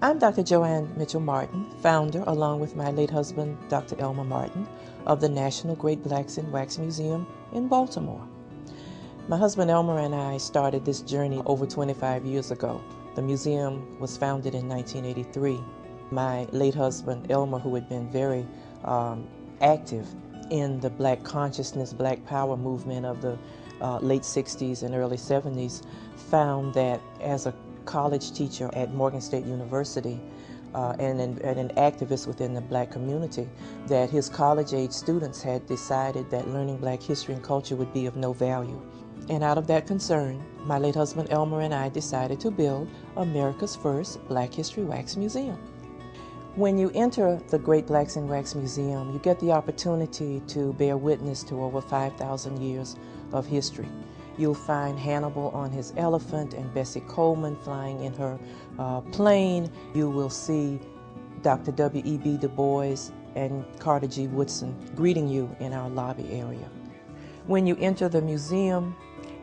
I'm Dr. Joanne Mitchell-Martin, founder, along with my late husband, Dr. Elmer Martin, of the National Great Blacks in Wax Museum in Baltimore. My husband Elmer and I started this journey over 25 years ago. The museum was founded in 1983. My late husband Elmer, who had been very active in the Black consciousness, Black power movement of the late 60s and early 70s, found that as a college teacher at Morgan State University and an activist within the Black community, that his college-age students had decided that learning Black history and culture would be of no value. And out of that concern, my late husband Elmer and I decided to build America's first Black History Wax Museum. When you enter the Great Blacks in Wax Museum, you get the opportunity to bear witness to over 5,000 years of history. You'll find Hannibal on his elephant and Bessie Coleman flying in her plane. You will see Dr. W.E.B. Du Bois and Carter G. Woodson greeting you in our lobby area. When you enter the museum,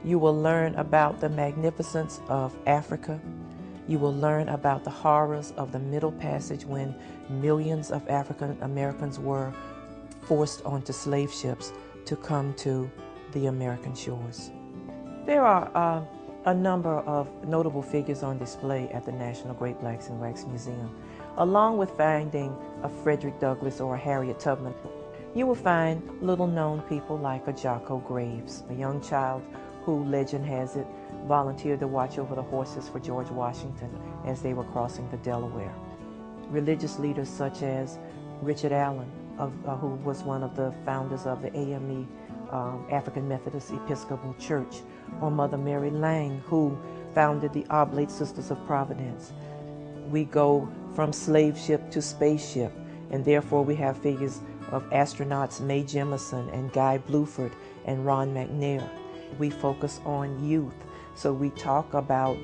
you will learn about the magnificence of Africa. You will learn about the horrors of the Middle Passage when millions of African Americans were forced onto slave ships to come to the American shores. There are a number of notable figures on display at the National Great Blacks in Wax Museum. Along with finding a Frederick Douglass or a Harriet Tubman, you will find little-known people like a Jocko Graves, a young child who, legend has it, volunteered to watch over the horses for George Washington as they were crossing the Delaware. Religious leaders such as Richard Allen, who was one of the founders of the AME, African Methodist Episcopal Church, or Mother Mary Lang, who founded the Oblate Sisters of Providence. We go from slave ship to spaceship, and therefore we have figures of astronauts Mae Jemison and Guy Bluford and Ron McNair. We focus on youth, so we talk about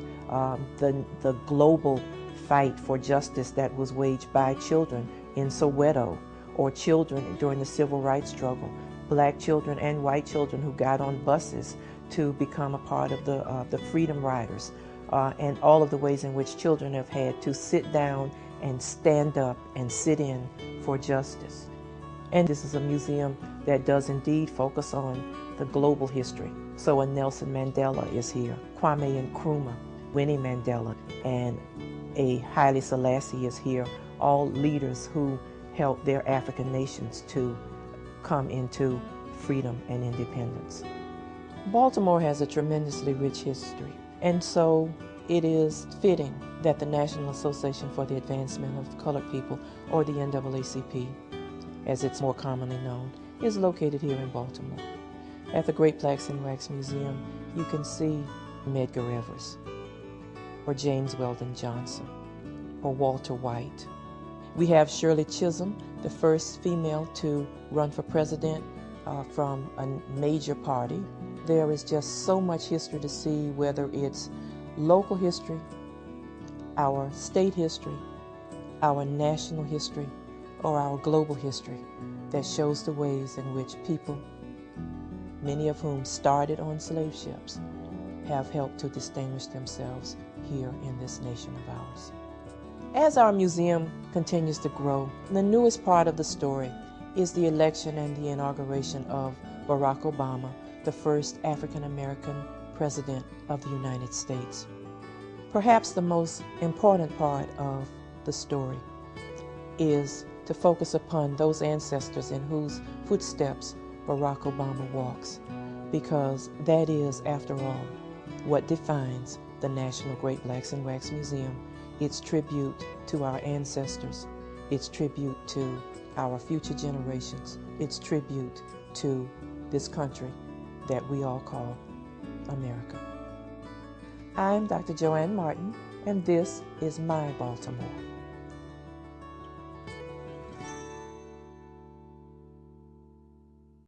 the global fight for justice that was waged by children in Soweto, or children during the civil rights struggle, Black children and white children who got on buses to become a part of the Freedom Riders, and all of the ways in which children have had to sit down and stand up and sit in for justice. And this is a museum that does indeed focus on the global history. So a Nelson Mandela is here, Kwame Nkrumah, Winnie Mandela, and a Haile Selassie is here, all leaders who helped their African nations to come into freedom and independence. Baltimore has a tremendously rich history, and so it is fitting that the National Association for the Advancement of Colored People, or the NAACP, as it's more commonly known, is located here in Baltimore. At the Great Blacks in Wax Museum, you can see Medgar Evers, or James Weldon Johnson, or Walter White. We have Shirley Chisholm, the first female to run for president from a major party. There is just so much history to see, whether it's local history, our state history, our national history, or our global history, that shows the ways in which people, many of whom started on slave ships, have helped to distinguish themselves here in this nation of ours. As our museum continues to grow, the newest part of the story is the election and the inauguration of Barack Obama, the first African American president of the United States. Perhaps the most important part of the story is to focus upon those ancestors in whose footsteps Barack Obama walks, because that is, after all, what defines the National Great Blacks in Wax Museum. It's tribute to our ancestors. It's tribute to our future generations. It's tribute to this country that we all call America. I'm Dr. Joanne Martin, and this is my Baltimore.